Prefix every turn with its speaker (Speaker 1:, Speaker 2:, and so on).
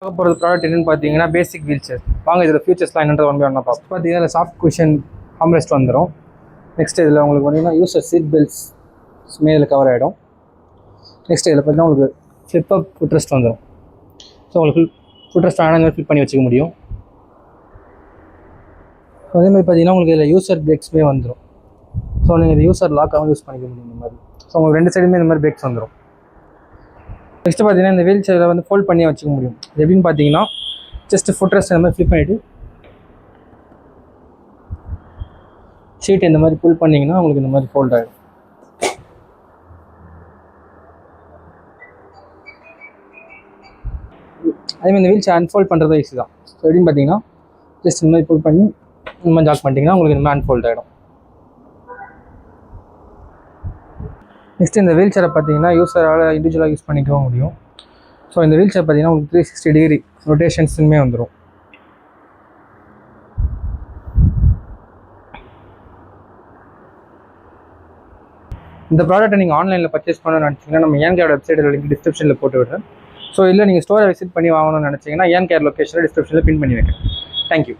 Speaker 1: பார்க்க போகிறது ப்ராடக்ட் என்னன்னு பார்த்தீங்கன்னா பேசிக் வீல் சேர். வாங்க இதில் ஃபியூச்சர்ஸ்லாம் என்னன்றது ஒன் பை ஒன்றா பார்ப்போம். பார்த்தீங்கன்னா இதில் சாஃப்ட் குஷன் ஆம்ரெஸ்ட் வந்துடும். நெக்ஸ்ட் இதில் உங்களுக்கு பார்த்தீங்கன்னா யூசர் சீட் பெல்ட்ஸ் இதில் கவர் ஆகிடும். நெக்ஸ்ட் இதில் பார்த்தீங்கன்னா உங்களுக்கு ஃப்ளிப்அப் ஃபுட்ரெஸ்ட் வந்துடும். ஸோ உங்களுக்கு ஃபுட்ரெஸ்ட் ஆனால் இந்த மாதிரி ஃபிட் பண்ணி வச்சுக்க முடியும். அதேமாதிரி பார்த்தீங்கன்னா உங்களுக்கு இதில் யூசர் பிரேக்ஸ்மே வந்துடும். ஸோ நீங்கள் இது யூசர் லாக்காகவும் யூஸ் பண்ணிக்க முடியும் இந்த மாதிரி. ஸோ உங்களுக்கு ரெண்டு சைடுமே இந்த மாதிரி பிரேக்ஸ் வந்துடும். நெக்ஸ்ட் பார்த்தீங்கன்னா இந்த வீல் சேரை வந்து ஃபோல்ட் பண்ணி வச்சுக்க முடியும். எப்படின்னு பார்த்தீங்கன்னா ஜஸ்ட் ஃபுட்ரெஸ்ட் இந்த மாதிரி ஃப்ளிப் பண்ணிவிட்டு ஷீட் இந்த மாதிரி புல் பண்ணிங்கன்னா உங்களுக்கு இந்த மாதிரி ஃபோல்ட் ஆகிடும். அதேமாதிரி இந்த வீல் சேர் அன்ஃபோல்ட் பண்ணுறது ஈஸி தான். ஸோ எப்படின்னு பார்த்தீங்கன்னா ஜஸ்ட் இந்த மாதிரி புல் பண்ணி இந்த மாதிரி ஜாக் பண்ணிட்டீங்கன்னா உங்களுக்கு இந்த மாதிரி அன்ஃபோல்ட் ஆகிடும். நெக்ஸ்ட் இந்த வீல் சேரை பார்த்தீங்கன்னா யூஸரால் இண்டிவிஜுவலாக யூஸ் பண்ணிக்கவும் முடியும். ஸோ இந்த வீல் சேர் பார்த்தீங்கன்னா உங்களுக்கு 360 டிகிரி ரொட்டேஷன்ஸுமே வந்துடும். இந்த ப்ராடக்ட்டை நீங்கள் ஆன்லைனில் பர்ச்சேஸ் பண்ணணும்னு நினச்சிங்கன்னா நம்ம ஏன் கேர் வெப்சைட்டில் லிங்க் டிஸ்கிரிப்ஷனில் போட்டு விடுறேன். ஸோ இல்லை நீங்கள் ஸ்டோரை விசிட் பண்ணி வாங்கணும்னு நினச்சிங்கன்னா ஏன் கேர் லொக்கேஷனில் டிஸ்கிரிப்ஷனில் பின் பண்ணி வைக்கிறேன். தேங்க்யூ.